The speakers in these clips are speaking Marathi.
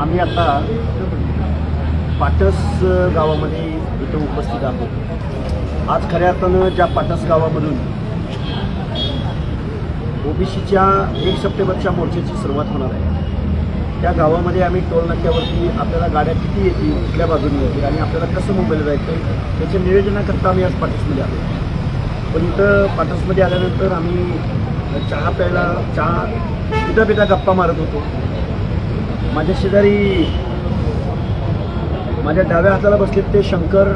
आम्ही आता पाटस गावामध्ये इथं उपस्थित आहोत। आज खऱ्या अर्थानं ज्या पाटस गावामधून ओबीसीच्या 1 सप्टेंबरच्या मोर्चाची सुरुवात होणार आहे, त्या गावामध्ये आम्ही टोल नाक्यावरती आपल्याला गाड्या किती येतील, कुठल्या बाजूने येतील आणि आपल्याला कसं मुंबईला जायचं त्याच्या नियोजनाकरता आम्ही आज पाटसमध्ये आलो। पण इथं पाटसमध्ये आल्यानंतर आम्ही चहा प्यायला पिता पिता गप्पा मारत होतो। माझ्या शेजारी माझ्या डाव्या हाताला बसले ते शंकर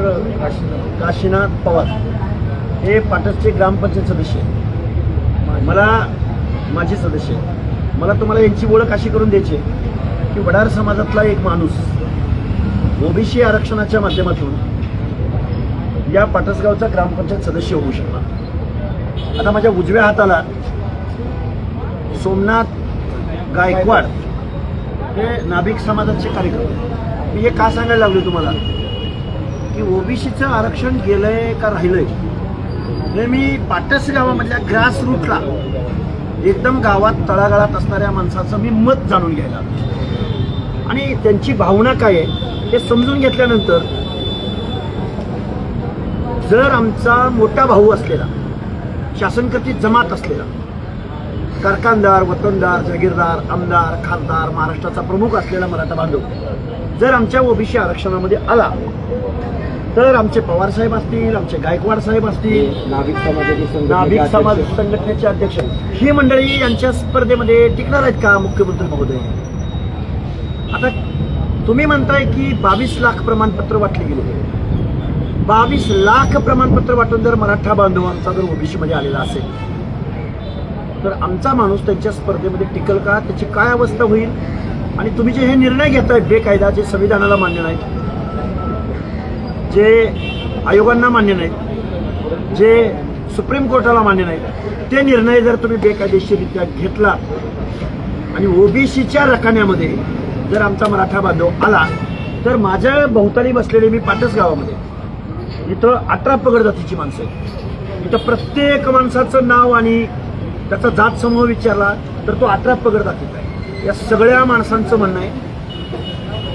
काशीनाथ पवार, हे पाटसचे ग्रामपंचायत सदस्य आहेत, माझे सदस्य आहेत। मला तुम्हाला यांची ओळख अशी करून द्यायची की वडार समाजातला एक माणूस ओबीसी आरक्षणाच्या माध्यमातून या पाटसगावचा ग्रामपंचायत सदस्य होऊ शकला। आता माझ्या उजव्या हाताला सोमनाथ गायकवाड, हे नाभिक समाजाचे कार्यकर्ते। मी हे का सांगायला लागलो तुम्हाला की ओबीसीचं आरक्षण गेलंय का राहिलंय हे मी पाटस गावामधल्या ग्रास रूटला एकदम गावात तळागाळात असणाऱ्या माणसाचं मी मत जाणून घ्यायला आणि त्यांची भावना काय आहे हे समजून घेतल्यानंतर, जर आमचा मोठा भाऊ असलेला, शासनकर्ती जमात असलेला, कारखानदार, वतनदार, जागीरदार, आमदार, खासदार, महाराष्ट्राचा प्रमुख असलेला मराठा बांधव जर आमच्या ओबीसी आरक्षणामध्ये आला तर आमचे पवार साहेब असतील, आमचे गायकवाड साहेब असतील, नाभिक समाज संघटनेचे अध्यक्ष, ही मंडळी यांच्या स्पर्धेमध्ये टिकणार आहेत का मुख्यमंत्री महोदय? आता तुम्ही म्हणताय की 22 लाख प्रमाणपत्र वाटले गेले। 22 लाख प्रमाणपत्र वाटून जर मराठा बांधवांचा जर ओबीसी मध्ये आलेला असेल तर आमचा माणूस त्यांच्या स्पर्धेमध्ये टिकल का? त्याची काय अवस्था होईल? आणि तुम्ही जे हे निर्णय घेताय बेकायदा, जे संविधानाला मान्य नाहीत, जे आयोगांना मान्य नाहीत, जे सुप्रीम कोर्टाला मान्य नाहीत, ते निर्णय जर तुम्ही बेकायदेशीररित्या घेतला आणि ओबीसीच्या रकान्यामध्ये जर आमचा मराठा बांधव आला तर माझ्या भोवताली बसलेले मी पाटस गावामध्ये इथं 18 पगड जातीची माणसं आहेत। इथं प्रत्येक माणसाचं नाव आणि त्याचा जात समूह विचारला तर तो 18 पगड जातीचा आहे। या सगळ्या माणसांचं म्हणणं आहे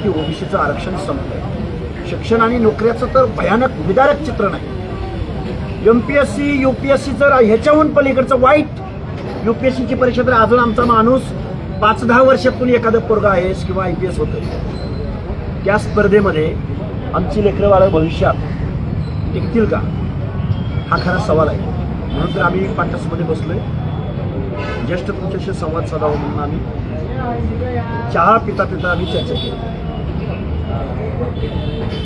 की ओबीसीचं आरक्षण संपलंय। शिक्षण आणि नोकऱ्याचं तर भयानक विदारक चित्र नाही। एमपीएससी यूपीएससी जर ह्याच्याहून पलीकडचं वाईट यूपीएससीची परीक्षा तर अजून आमचा माणूस 5-10 वर्षातून एखादं पोरगा IAS किंवा IPS होतं। त्या स्पर्धेमध्ये आमची लेकरं भविष्यात टिकतील का, हा खरा सवाल आहे। म्हणून तर आम्ही पाटसमध्ये बसलोय, ज्येष्ठ तुमच्याशी संवाद साधावा म्हणून आम्ही चहा पिता पिता आम्ही चर्चा केली।